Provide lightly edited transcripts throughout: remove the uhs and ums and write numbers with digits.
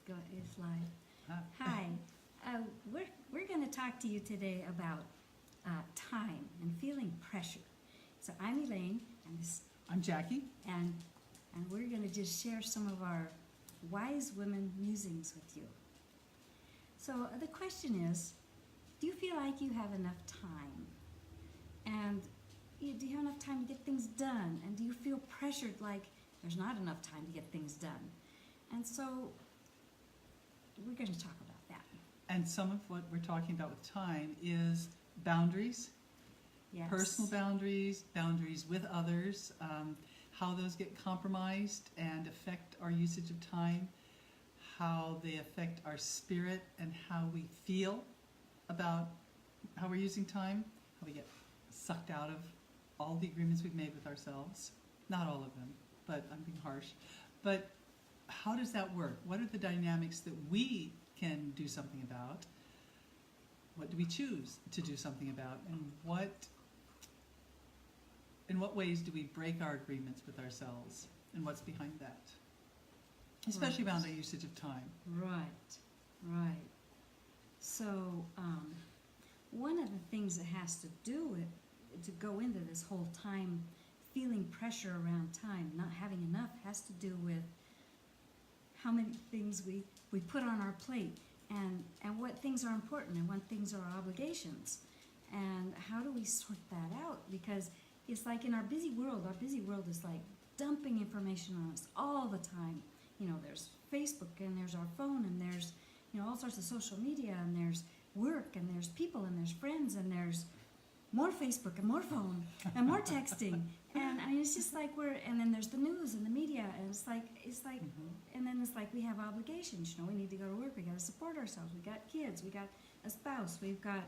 It's live. Hi. We're going to talk to you today about time and feeling pressure. So I'm Elaine, and I'm Jackie. and we're going to just share some of our wise women musings with you. So the question is, do you feel like you have enough time? And do you have enough time to get things done? And do you feel pressured like there's not enough time to get things done? And so we're going to talk about that. And some of what we're talking about with time is boundaries, Yes. personal boundaries, boundaries with others, how those get compromised and affect our usage of time, how they affect our spirit and how we feel about how we're using time, how we get sucked out of all the agreements we've made with ourselves. Not all of them, but I'm being harsh. But how does that work? What are the dynamics that we can do something about? What do we choose to do something about? And in what ways do we break our agreements with ourselves? And what's behind that? Especially Right. around the usage of time. Right. So one of the things that has to do with, to go into this whole time, feeling pressure around time, not having enough, has to do with how many things we put on our plate, and what things are important and what things are obligations, and how do we sort that out? Because it's like in our busy world is like dumping information on us all the time. You know, there's Facebook and there's our phone and there's, you know, all sorts of social media, and there's work and there's people and there's friends and there's more Facebook and more phone and more texting. And I mean, it's just like and then there's the news and the media, and it's like, and then it's like we have obligations, you know, we need to go to work, we got to support ourselves, we got kids, we got a spouse, we've got,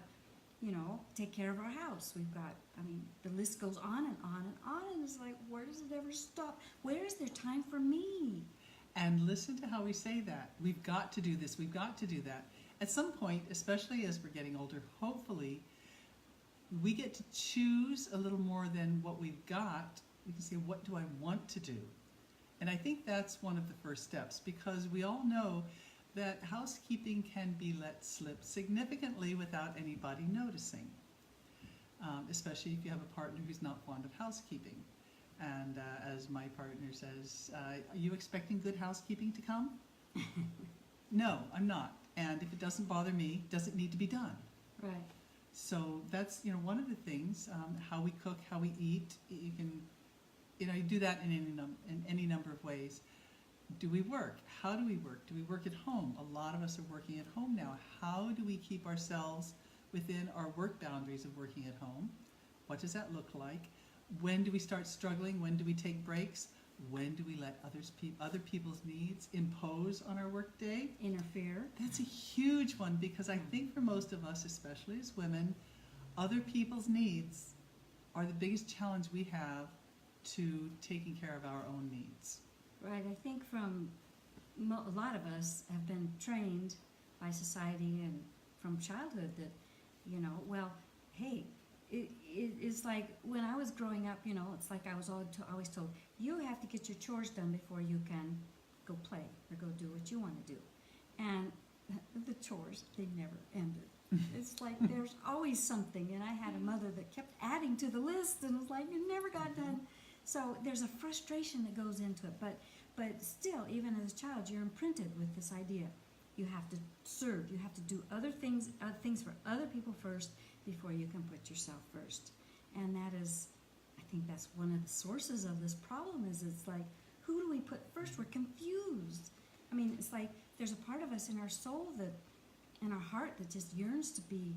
you know, take care of our house, we've got, I mean, the list goes on and on and on, and it's like, where does it ever stop? Where is there time for me? And listen to how we say that. We've got to do this, we've got to do that. At some point, especially as we're getting older, hopefully, we get to choose a little more than what we've got. We can say, what do I want to do? And I think that's one of the first steps, because we all know that housekeeping can be let slip significantly without anybody noticing, especially if you have a partner who's not fond of housekeeping. And as my partner says, are you expecting good housekeeping to come? No, I'm not. And if it doesn't bother me, it doesn't need to be done. Right. So that's, you know, one of the things, how we cook, how we eat. You can, you know, you do that in any number of ways. Do we work? How do we work? Do we work at home? A lot of us are working at home now. How do we keep ourselves within our work boundaries of working at home? What does that look like? When do we start struggling? When do we take breaks? When do we let other people's needs impose on our work day? Interfere. That's a huge one, because I think for most of us, especially as women, other people's needs are the biggest challenge we have to taking care of our own needs. Right, I think from a lot of us have been trained by society and from childhood that, you know, well, hey, it's like when I was growing up, you know, it's like I was always told, you have to get your chores done before you can go play or go do what you want to do. And the chores, they never ended. It's like there's always something, and I had a mother that kept adding to the list, and it was like it never got done. So there's a frustration that goes into it, but still, even as a child, you're imprinted with this idea. You have to serve. You have to do other things for other people first before you can put yourself first. And that is, I think that's one of the sources of this problem. Is it's like, who do we put first? We're confused. I mean, it's like there's a part of us in our soul that, in our heart, that just yearns to be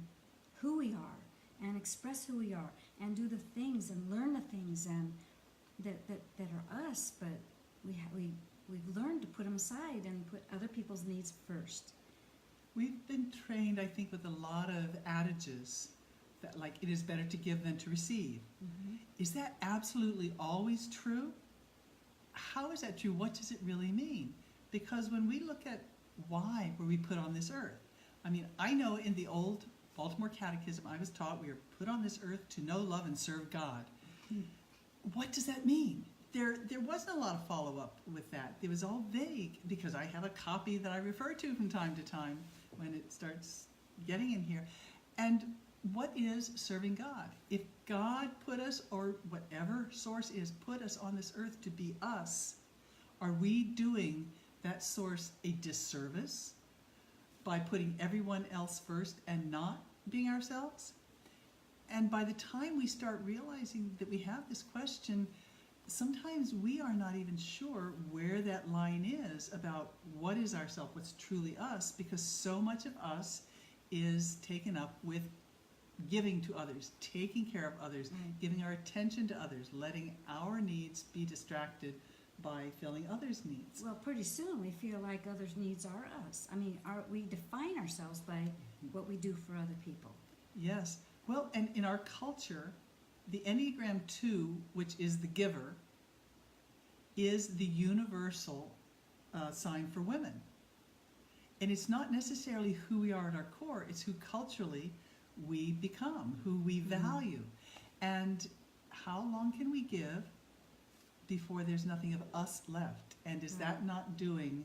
who we are and express who we are and do the things and learn the things and that are us, but we've learned to put them aside and put other people's needs first. We've been trained, I think, with a lot of adages that, like, it is better to give than to receive. Mm-hmm. Is that absolutely always true? How is that true? What does it really mean? Because when we look at why were we put on this earth, I mean, I know in the old Baltimore Catechism I was taught we are put on this earth to know, love, and serve God. Mm-hmm. What does that mean? there wasn't a lot of follow-up with that. It was all vague, because I have a copy that I refer to from time to time when it starts getting in here. And what is serving God? If God put us, or whatever source is, put us on this earth to be us, are we doing that source a disservice by putting everyone else first and not being ourselves? And by the time we start realizing that we have this question, sometimes we are not even sure where that line is about what is ourself, what's truly us, because so much of us is taken up with giving to others, taking care of others, giving our attention to others, letting our needs be distracted by filling others' needs. Well, pretty soon we feel like others' needs are us. I mean, we define ourselves by what we do for other people. Yes. Well, and in our culture, the Enneagram 2, which is the giver, is the universal sign for women. And it's not necessarily who we are at our core, it's who culturally we become, who we value. And how long can we give before there's nothing of us left? And is that not doing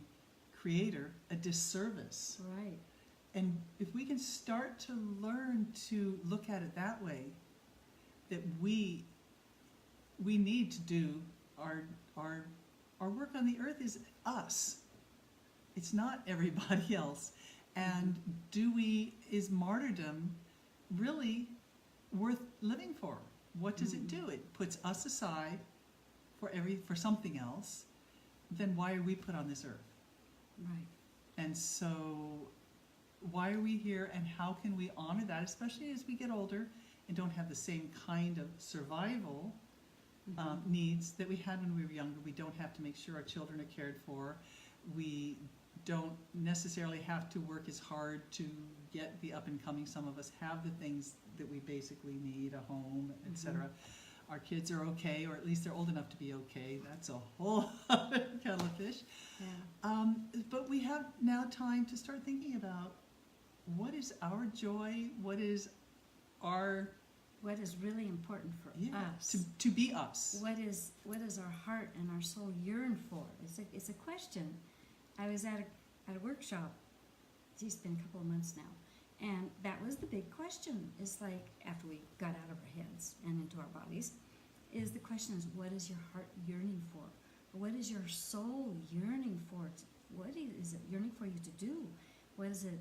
Creator a disservice? Right. And if we can start to learn to look at it that way, that we need to do our work on the earth is us. It's not everybody else. And is martyrdom really worth living for? What does it do? It puts us aside for something else. Then why are we put on this earth? Right. And so why are we here, and how can we honor that, especially as we get older and don't have the same kind of survival needs that we had when we were younger? We don't have to make sure our children are cared for. We don't necessarily have to work as hard to get the up and coming. Some of us have the things that we basically need, a home, etc. Our kids are okay, or at least they're old enough to be okay. That's a whole other kettle of fish. Yeah. But we have now time to start thinking about what is our joy, what is really important for us. To be us. What is our heart and our soul yearn for? It's a question. I was at a workshop. It's been a couple of months now, and that was the big question. It's like, after we got out of our heads and into our bodies, is the question is, what is your heart yearning for? What is your soul yearning for? What is it yearning for you to do? What is it?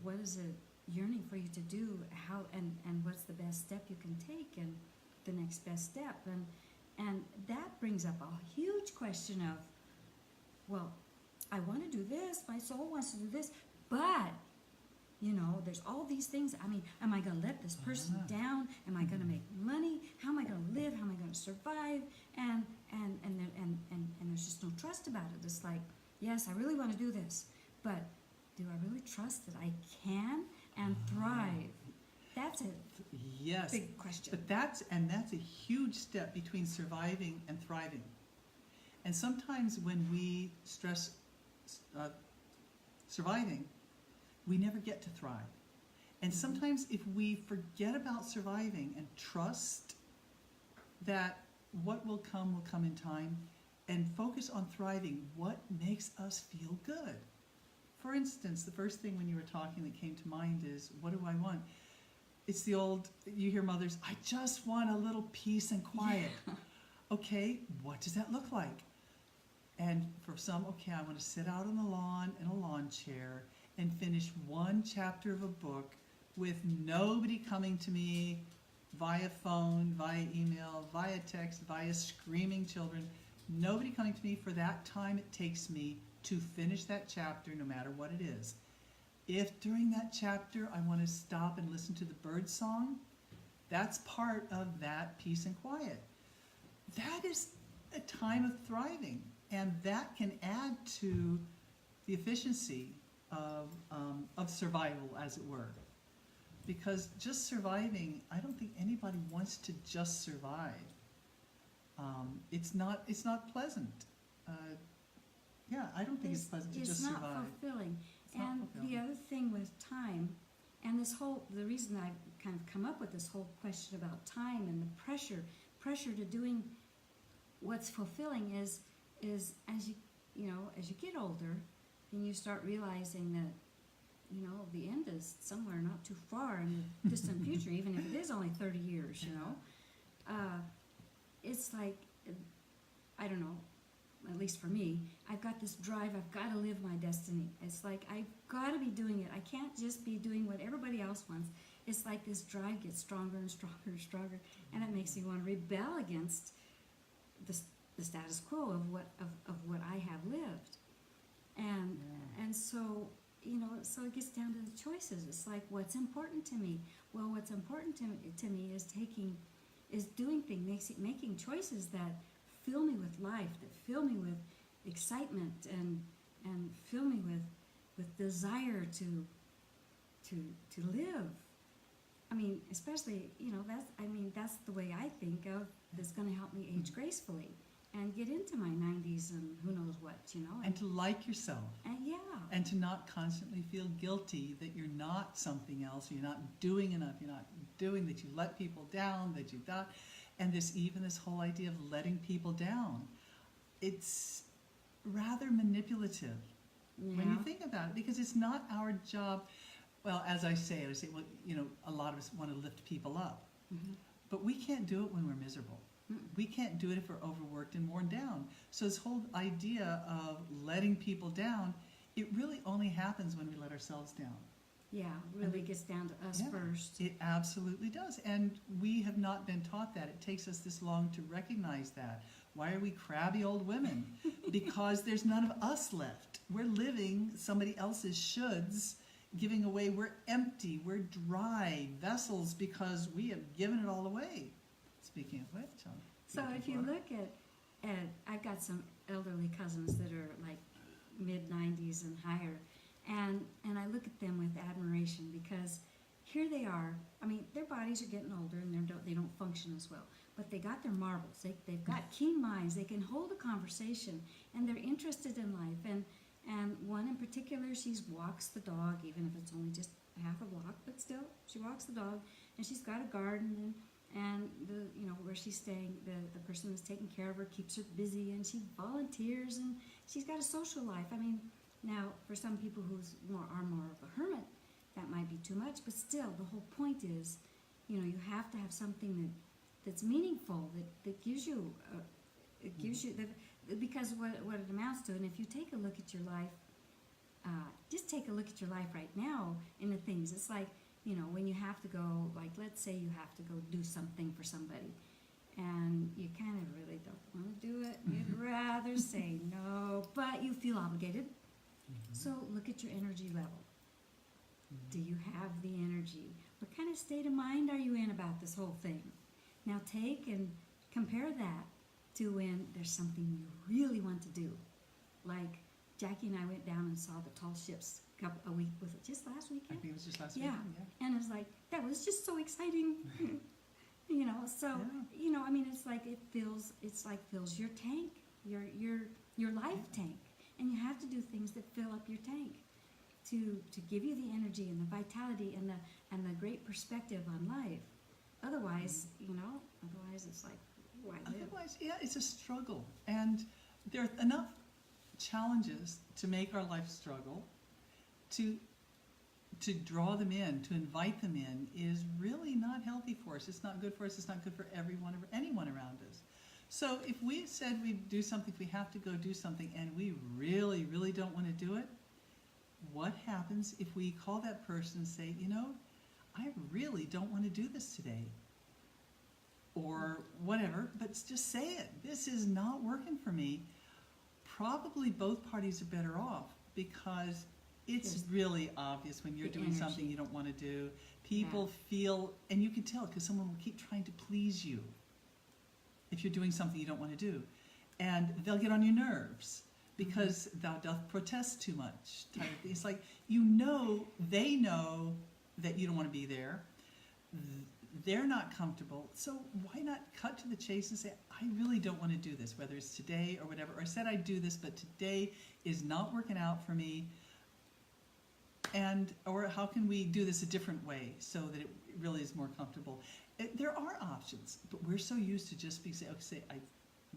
What is it yearning for you to do? How and what's the best step you can take, and the next best step? And that brings up a huge question of, well, I want to do this, my soul wants to do this, but there's all these things. I mean, am I going to let this person down? Am I going to make money? How am I going to live? How am I going to survive? And there's just no trust about it. It's like, yes, I really want to do this, but do I really trust that I can and thrive? That's a big question. But that's a huge step between surviving and thriving. And sometimes when we stress surviving, we never get to thrive. And sometimes if we forget about surviving and trust that what will come in time, and focus on thriving, what makes us feel good? For instance, the first thing when you were talking that came to mind is, what do I want? It's the old, you hear mothers, I just want a little peace and quiet. Okay, what does that look like? And for some, okay, I want to sit out on the lawn in a lawn chair and finish one chapter of a book with nobody coming to me via phone, via email, via text, via screaming children. Nobody coming to me for that time it takes me to finish that chapter, no matter what it is. If during that chapter I want to stop and listen to the bird song, that's part of that peace and quiet. That is a time of thriving, and that can add to the efficiency of survival, as it were. Because just surviving, I don't think anybody wants to just survive. It's not pleasant. I don't think it's pleasant to just survive. It's not fulfilling. It's not fulfilling. The other thing with time, and the reason I've kind of come up with this whole question about time and the pressure to doing what's fulfilling is as you get older, and you start realizing that the end is somewhere not too far in the distant future, even if it is only 30 years. It's like, I don't know, at least for me, I've got this drive. I've got to live my destiny. It's like I've got to be doing it. I can't just be doing what everybody else wants. It's like this drive gets stronger and stronger and stronger, and it makes me want to rebel against the status quo of what I have lived, and so so it gets down to the choices. It's like, what's important to me? Well, what's important to me is doing things, making choices that fill me with life, that fill me with excitement, and fill me with desire to live. I mean, especially, that's the way I think of that's going to help me age gracefully and get into my 90s and who knows what, And to like yourself. And yeah. And to not constantly feel guilty that you're not something else, you're not doing enough, you're not doing, that you let people down, that you've got, and this whole idea of letting people down. It's rather manipulative when you think about it, because it's not our job. Well, as I would say, well, a lot of us want to lift people up, but we can't do it when we're miserable. We can't do it if we're overworked and worn down. So this whole idea of letting people down, it really only happens when we let ourselves down. Yeah, it really gets down to us first. It absolutely does. And we have not been taught that. It takes us this long to recognize that. Why are we crabby old women? Because there's none of us left. We're living somebody else's shoulds, giving away. We're empty. We're dry vessels because we have given it all away. Speaking of which, so if you look at I've got some elderly cousins that are like mid-90s and higher, and I look at them with admiration, because here they are. I mean, their bodies are getting older and they don't function as well, but they got their marbles. They've got keen minds. They can hold a conversation, and they're interested in life. And one in particular, she walks the dog, even if it's only just half a block, but still, she walks the dog, and she's got a garden, and where she's staying, the person that's taking care of her keeps her busy, and she volunteers, and she's got a social life. I mean, now for some people who are more of a hermit, that might be too much, but still, the whole point is, you have to have something that's meaningful, that gives you, because what it amounts to, and if you take a look at your life, just take a look at your life right now in the things. It's like, when you have to go, like, let's say you have to go do something for somebody, and you kind of really don't want to do it. You'd rather say no, but you feel obligated. So look at your energy level. Do you have the energy? What kind of state of mind are you in about this whole thing? Now take and compare that to when there's something you really want to do. Like Jackie and I went down and saw the tall ships a week, was it just last weekend? I think it was just last Yeah. weekend, yeah. And it's like, that was just so exciting. So, I mean, it's like fills your tank, your life tank. And you have to do things that fill up your tank to give you the energy and the vitality and the great perspective on life. Otherwise, it's like, why live? Otherwise, it's a struggle. And there are enough challenges to make our life struggle. To draw them in, to invite them in, is really not healthy for us. It's not good for us. It's not good for anyone around us. So if we said we'd do something, if we have to go do something, and we really, really don't want to do it, what happens if we call that person and say, I really don't want to do this today? Or whatever, but just say it. This is not working for me. Probably both parties are better off, because it's really obvious when you're doing something you don't want to do. People feel, and you can tell, because someone will keep trying to please you if you're doing something you don't want to do. And they'll get on your nerves because thou doth protest too much. Type of thing. It's like, they know that you don't want to be there. They're not comfortable. So why not cut to the chase and say, I really don't want to do this, whether it's today or whatever. Or I said I'd do this, but today is not working out for me. Or how can we do this a different way so that it really is more comfortable? There are options, but we're so used to just say,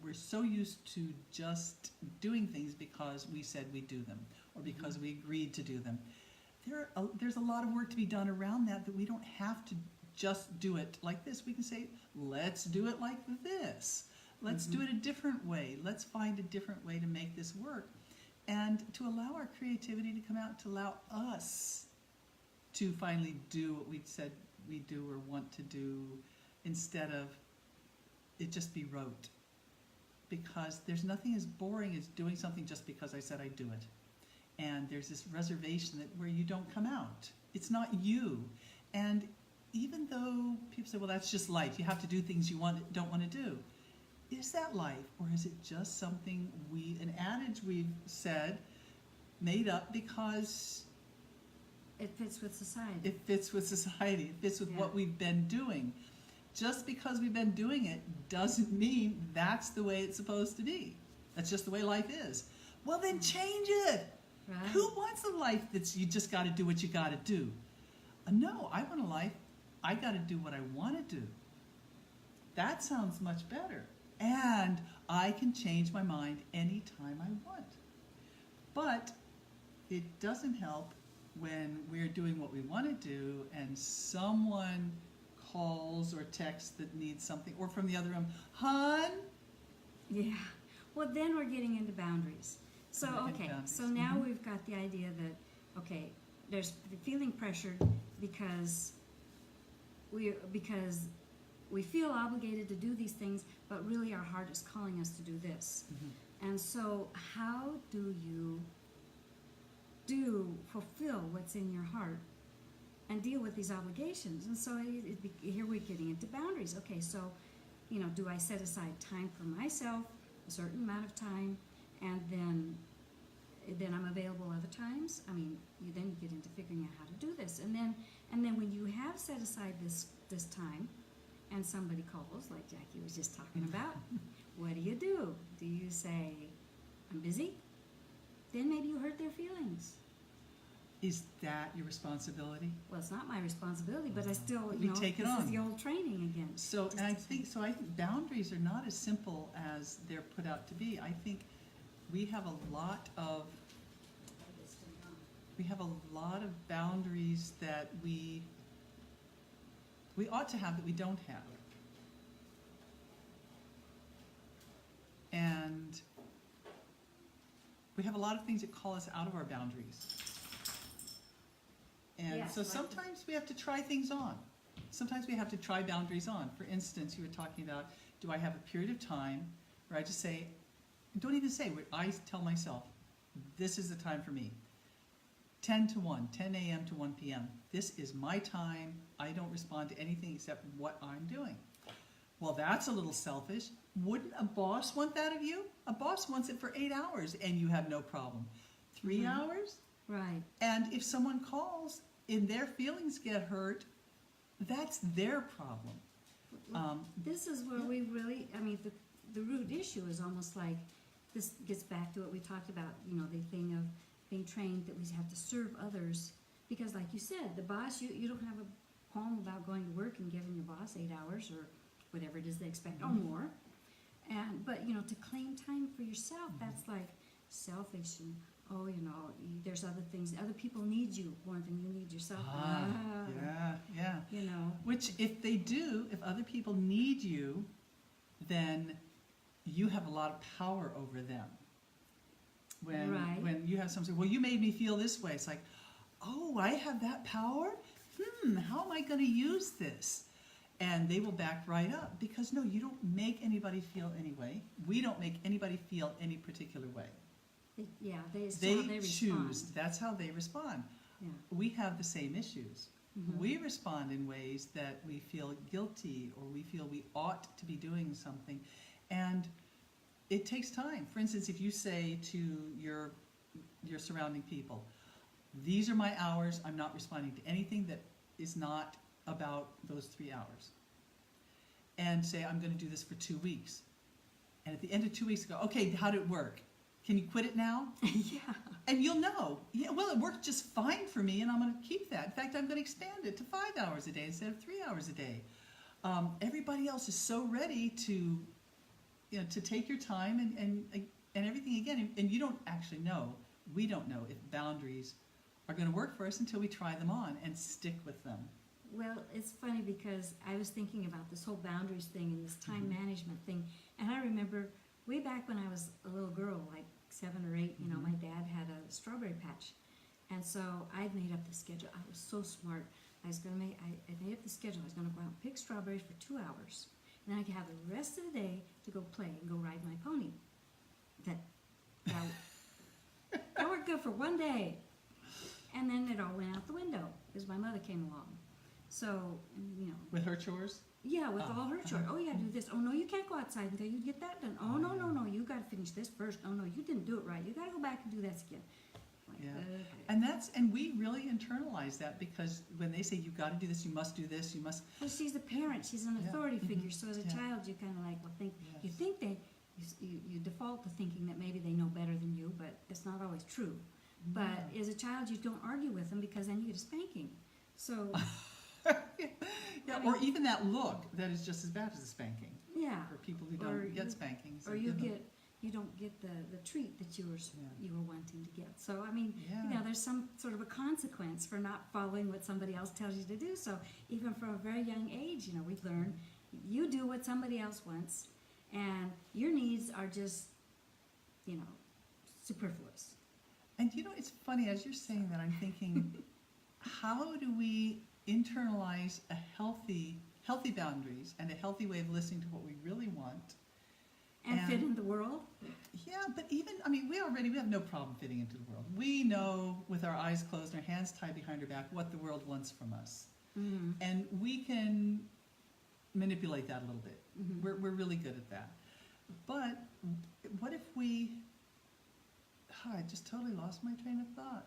we're so used to just doing things because we said we'd do them, or because we agreed to do them. There's a lot of work to be done around that we don't have to just do it like this. We can say, let's do it like this. Let's do it a different way. Let's find a different way to make this work. And to allow our creativity to come out, to allow us to finally do what we said we do or want to do, instead of it just be rote. Because there's nothing as boring as doing something just because I said I'd do it. And there's this reservation that where you don't come out. It's not you. And even though people say, well, that's just life. You have to do things you don't want to do. Is that life? Or is it just something an adage we've said, made up because It fits with society. it fits with society. It fits with what we've been doing. Just because we've been doing it doesn't mean that's the way it's supposed to be. That's just the way life is. Well, then change it. Right? Who wants a life that's you just got to do what you got to do? No, I want a life I got to do what I want to do. That sounds much better. And I can change my mind anytime I want. But it doesn't help when we're doing what we want to do and someone calls or texts that needs something, or from the other room, hon? Yeah. Well, then we're getting into boundaries. So, Getting okay, boundaries. so now we've got the idea that, okay, there's feeling pressured because we feel obligated to do these things, but really our heart is calling us to do this. And so how do you fulfill what's in your heart and deal with these obligations? And so here we're getting into boundaries. Okay, so, do I set aside time for myself, a certain amount of time, and then I'm available other times? I mean, you get into figuring out how to do this. And then when you have set aside this time, and somebody calls, like Jackie was just talking about, what do? Do you say, I'm busy? Then maybe you hurt their feelings. Is that your responsibility? Well, it's not my responsibility, but I still, We take it this on. is the old training again. So, Just and I to think boundaries are not as simple as they're put out to be. I think we have a lot of boundaries that we ought to have that we don't have. And we have a lot of things that call us out of our boundaries. And Yes, so like sometimes we have to try things on. Sometimes we have to try boundaries on. For instance, you were talking about, do I have a period of time where I just say, don't even say, I tell myself, this is the time for me. 10 a.m. to 1 p.m. This is my time. I don't respond to anything except what I'm doing. Well, that's a little selfish. Wouldn't a boss want that of you? A boss wants it for 8 hours and you have no problem. 3 hours? Right. And if someone calls and their feelings get hurt, that's their problem. This is where we really, the root issue is almost like, this gets back to what we talked about, the thing of being trained that we have to serve others. Because like you said, the boss, you don't have a qualm about going to work and giving your boss 8 hours or whatever it is they expect, or more. But to claim time for yourself, that's like selfish and, there's other things. Other people need you more than you need yourself. Yeah. Which if other people need you, then you have a lot of power over them. When you have something, well, you made me feel this way. It's like, oh, I have that power? How am I going to use this? And they will back right up because, no, you don't make anybody feel any way. We don't make anybody feel any particular way. They choose. That's how they respond. Yeah. We have the same issues. We respond in ways that we feel guilty or we feel we ought to be doing something. And it takes time. For instance, if you say to your surrounding people, these are my hours, I'm not responding to anything that is not about those 3 hours. And say, I'm going to do this for 2 weeks. And at the end of 2 weeks, go, okay, how did it work? Can you quit it now? Yeah. And you'll know, yeah, well, it worked just fine for me, and I'm going to keep that. In fact, I'm going to expand it to 5 hours a day instead of 3 hours a day. Everybody else is so ready to to take your time and everything again. And you don't actually know, we don't know if boundaries are going to work for us until we try them on and stick with them. Well, it's funny because I was thinking about this whole boundaries thing and this time management thing, and I remember way back when I was a little girl, like 7 or 8, my dad had a strawberry patch, and so I'd made up the schedule. I was so smart. I made up the schedule. I was going to go out and pick strawberries for 2 hours, and then I could have the rest of the day to go play and go ride my pony. That worked good for one day, and then it all went out the window because my mother came along. So, With her chores? yeah, with all her chores. Oh, yeah, do this. Oh, no, you can't go outside until you get that done. Oh, no, you got to finish this first. Oh, no, you didn't do it right. You got to go back and do this again. Like, Yeah. And we really internalize that because when they say you got to do this, you must do this, you must. Well, she's a parent. She's an authority figure. So as a child, you kind of like, you think you default to thinking that maybe they know better than you, but it's not always true. But as a child, you don't argue with them because then you get a spanking. So. Yeah, or even that look that is just as bad as a spanking. Yeah. For people who don't get spankings. Or you don't get the treat that you were wanting to get. So I mean, there's some sort of a consequence for not following what somebody else tells you to do. So even from a very young age, we've learned you do what somebody else wants, and your needs are just, superfluous. And it's funny, as you're saying that, I'm thinking, how do we internalize a healthy boundaries and a healthy way of listening to what we really want and fit in the world? Yeah, but even we have no problem fitting into the world. We know with our eyes closed and our hands tied behind our back what the world wants from us, and we can manipulate that a little bit. We're really good at that. But what if we I just totally lost my train of thought.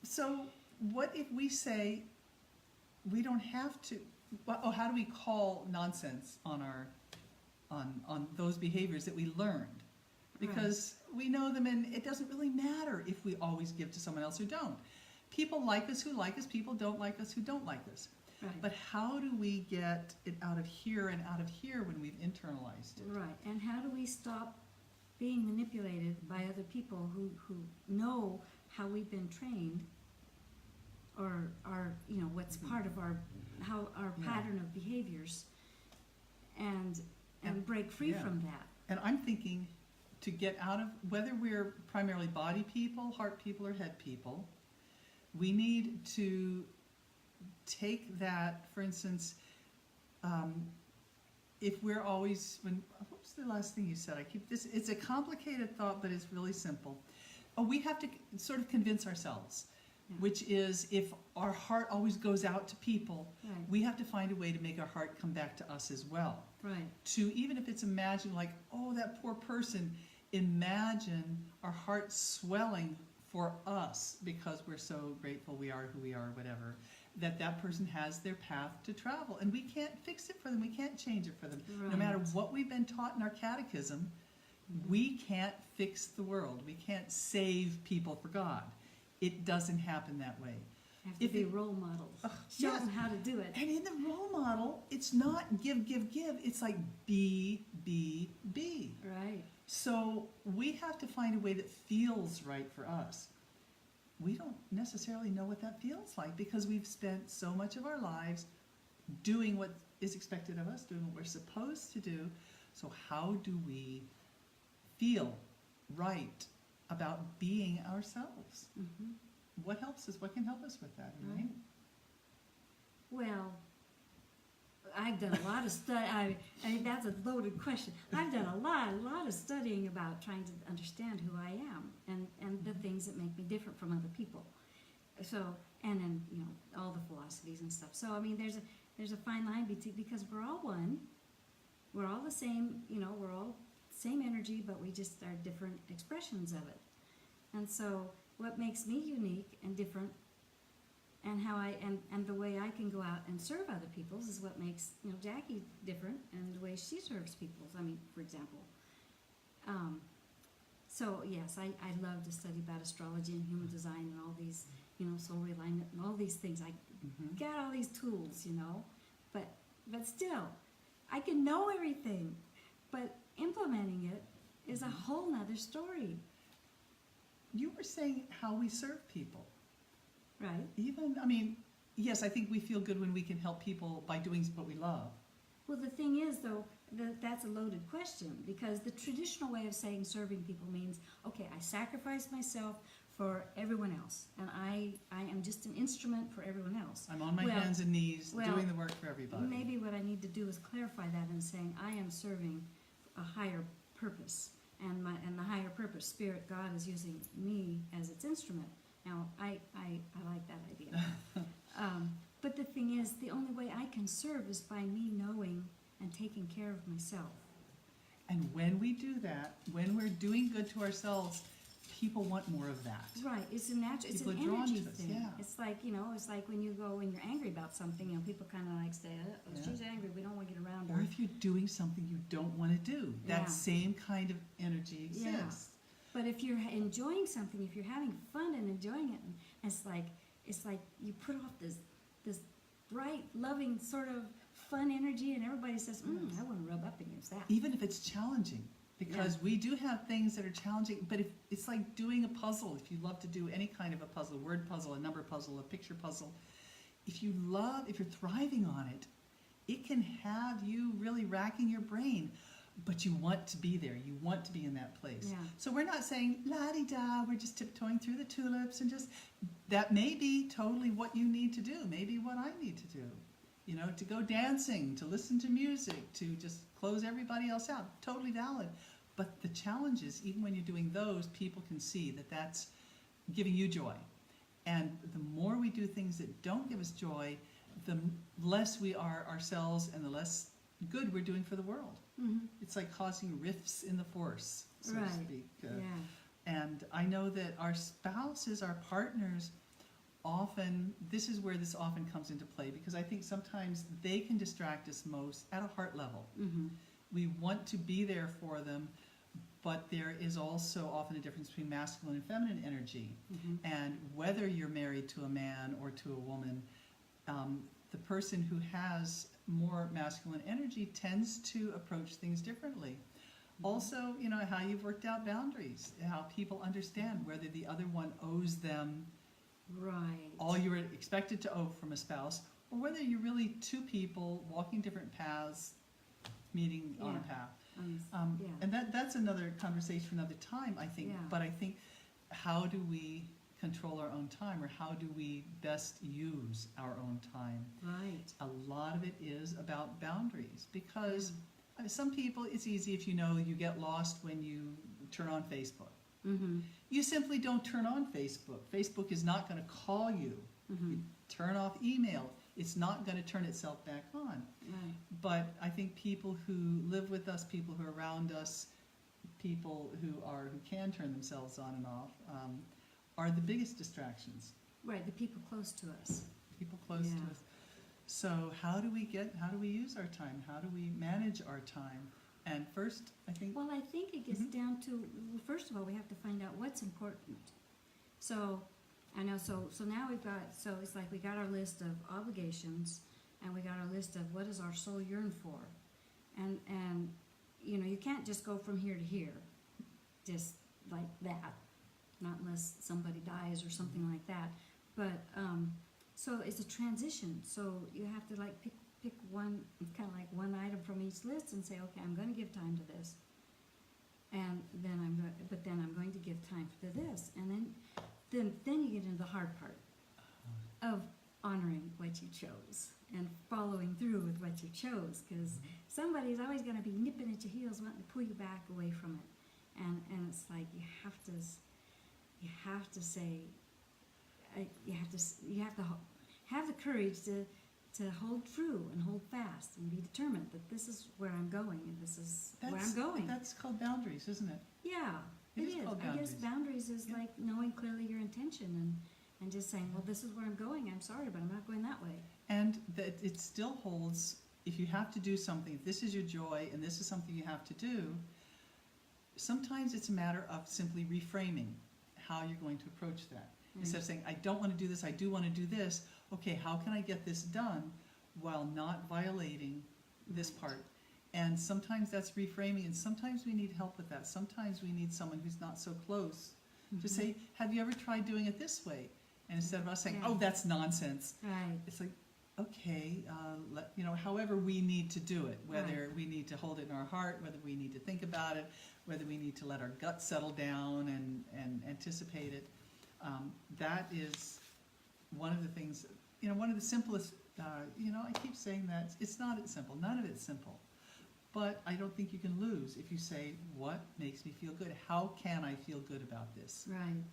So what if we say we don't have to? How do we call nonsense on those behaviors that we learned? Because we know them, and it doesn't really matter if we always give to someone else or don't. People like us who like us. People don't like us who don't like us. Right. But how do we get it out of here and out of here when we've internalized it? Right. And how do we stop being manipulated by other people who know how we've been trained, or what's part of our pattern of behaviors, and break free from that. And I'm thinking to get out of, whether we're primarily body people, heart people, or head people, we need to take that, for instance, if we're always, what was the last thing you said? It's a complicated thought, but it's really simple. We have to sort of convince ourselves, which is if our heart always goes out to people, we have to find a way to make our heart come back to us as well. Right. To, even if it's imagine like, oh, that poor person, imagine our heart swelling for us because we're so grateful we are who we are, whatever, that person has their path to travel. And we can't fix it for them. We can't change it for them. Right. No matter what we've been taught in our catechism, we can't fix the world. We can't save people for God. It doesn't happen that way. Have to be role models. Show them how to do it. And in the role model, it's not give. It's like be. Right. So we have to find a way that feels right for us. We don't necessarily know what that feels like because we've spent so much of our lives doing what is expected of us, doing what we're supposed to do. So how do we feel right about being ourselves? Mm-hmm. What helps us? What can help us with that, right? Well, I've done a lot of study. I mean, that's a loaded question. I've done a lot of studying about trying to understand who I am and the things that make me different from other people. So, and then all the philosophies and stuff. So, I mean, there's a fine line because we're all one. We're all the same. We're all same energy, but we just are different expressions of it. And so, what makes me unique and different, and how and the way I can go out and serve other people is what makes Jackie different, and the way she serves people. I mean, for example. So yes, I love to study about astrology and human design and all these soul realignment and all these things. I got all these tools, but still, I can know everything, but implementing it is a whole nother story, You were saying how we serve people. right? Even, I mean, yes, I think we feel good when we can help people by doing what we love. Well, the thing is, though, that's a loaded question, because the traditional way of saying serving people means, okay, I sacrifice myself for everyone else, and I am just an instrument for everyone else. I'm on my Well- hands and knees well, doing the work for everybody. Maybe what I need to do is clarify that and saying I am serving a higher purpose, and the higher purpose, Spirit, God is using me as its instrument. Now, I like that idea. But the thing is, the only way I can serve is by me knowing and taking care of myself. And when we do that, when we're doing good to ourselves, people want more of that. Right, it's a natural, it's People an are drawn energy to us, thing. yeah. It's like, it's like when you're angry about something, people kind of like say, oh, Yeah. she's angry, we don't want to get around Or her. if you're doing something you don't want to do, Yeah. that same kind of energy Yeah. exists. But if you're enjoying something, if you're having fun and enjoying it, and it's like you put off this bright, loving sort of fun energy, and everybody says, Yes. I want to rub up against that. Even if it's challenging, because we do have things that are challenging, but if it's like doing a puzzle, if you love to do any kind of a puzzle, word puzzle, a number puzzle, a picture puzzle, if you're thriving on it, it can have you really racking your brain, but you want to be there, you want to be in that place. Yeah. So we're not saying la-di-da, we're just tiptoeing through the tulips and that may be totally what you need to do, maybe what I need to do. To go dancing, to listen to music, to just close everybody else out, totally valid. But the challenge is, even when you're doing those, people can see that that's giving you joy. And the more we do things that don't give us joy, the less we are ourselves and the less good we're doing for the world. Mm-hmm. It's like causing rifts in the force, so Right. to speak. Yeah. And I know that our spouses, our partners, often, this is where this often comes into play, because I think sometimes they can distract us most at a heart level. Mm-hmm. We want to be there for them, but there is also often a difference between masculine and feminine energy. Mm-hmm. And whether you're married to a man or to a woman, the person who has more masculine energy tends to approach things differently. Also, how you've worked out boundaries, how people understand whether the other one owes them Right. all you were expected to owe from a spouse, or whether you're really two people walking different paths, meeting on a Yeah. path. Yeah. And that's another conversation for another time, I think. Yeah. But I think, how do we control our own time, or how do we best use our own time? Right. A lot of it is about boundaries, because some people, it's easy if you get lost when you turn on Facebook. Mm-hmm. You simply don't turn on Facebook. Facebook is not going to call you. Mm-hmm. You turn off email. It's not going to turn itself back on. Right. But I think people who live with us, people who are around us, people who can turn themselves on and off, are the biggest distractions. Right. The people close to us. People close Yeah. to us. So how do we use our time? How do we manage our time? And first, I think, Well, I think it gets down to, well, first of all, we have to find out what's important. So, I know, so now it's like we got our list of obligations, and we got our list of what does our soul yearn for. And you can't just go from here to here, just like that, not unless somebody dies or something like that. But, so it's a transition, so you have to like pick one, kind of like one item from each list and say, okay, I'm going to give time to this, and then I'm going to give time to this, and then you get into the hard part of honoring what you chose and following through with what you chose, because somebody's always going to be nipping at your heels, wanting to pull you back away from it, and it's like you have to say, you have to have the courage to hold true and hold fast and be determined that this is where I'm going and this is where I'm going. That's called boundaries, isn't it? Yeah, It it is is. called I guess boundaries. boundaries is Yeah. like knowing clearly your intention and just saying, well, this is where I'm going. I'm sorry, but I'm not going that way. And that it still holds, if you have to do something, if this is your joy and this is something you have to do, sometimes it's a matter of simply reframing how you're going to approach that. Instead of saying, I don't want to do this, I do want to do this, okay, how can I get this done while not violating this part? And sometimes that's reframing, and sometimes we need help with that. Sometimes we need someone who's not so close to say, have you ever tried doing it this way? And instead of us saying, Yeah. oh, that's nonsense, Right. it's like, okay, however we need to do it, whether we need to hold it in our heart, whether we need to think about it, whether we need to let our gut settle down and anticipate it. That is one of the things, one of the simplest, I keep saying that, it's not simple, none of it's simple. But I don't think you can lose if you say, what makes me feel good? How can I feel good about this? Right.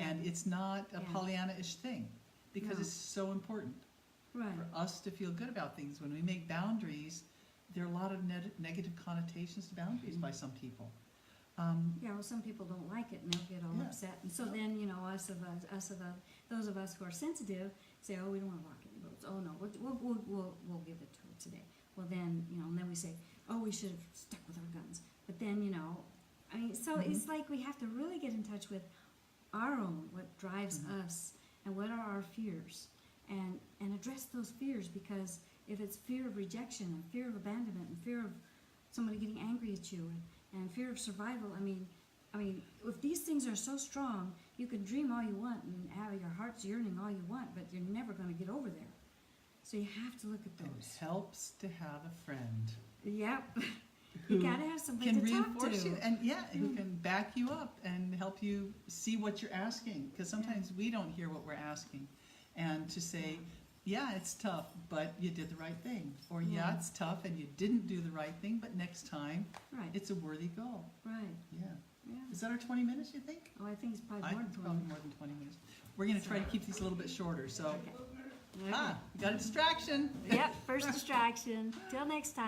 And it's not a Yeah. Pollyanna-ish thing, because No. it's so important Right. for us to feel good about things. When we make boundaries, there are a lot of negative connotations to boundaries by some people. Yeah, well, some people don't like it and they'll get all Yeah. upset. And so then, those of us who are sensitive say, oh, we don't want to rock any boats. Oh, no, we'll give it to her today. Well, then, and then we say, oh, we should have stuck with our guns. But then, so it's like we have to really get in touch with our own, what drives us, and what are our fears, and address those fears, because if it's fear of rejection and fear of abandonment and fear of somebody getting angry at you and fear of survival, I mean, if these things are so strong, you can dream all you want and have your heart's yearning all you want, but you're never going to get over there. So you have to look at It those. helps to have a friend Yep. who You gotta have somebody can to talk reinforce to. you, and who can back you up and help you see what you're asking, because sometimes we don't hear what we're asking. And to say, yeah, it's tough, but you did the right thing. Or Yeah. it's tough and you didn't do the right thing, but next time Right. it's a worthy goal. Right. Yeah. Yeah. Is that our 20 minutes, you think? Oh, I think it's probably I more think than it's probably 20. more than 20 minutes. We're going to try to keep these a little bit shorter, so. Okay. We got a distraction. Yep, first distraction. Till next time.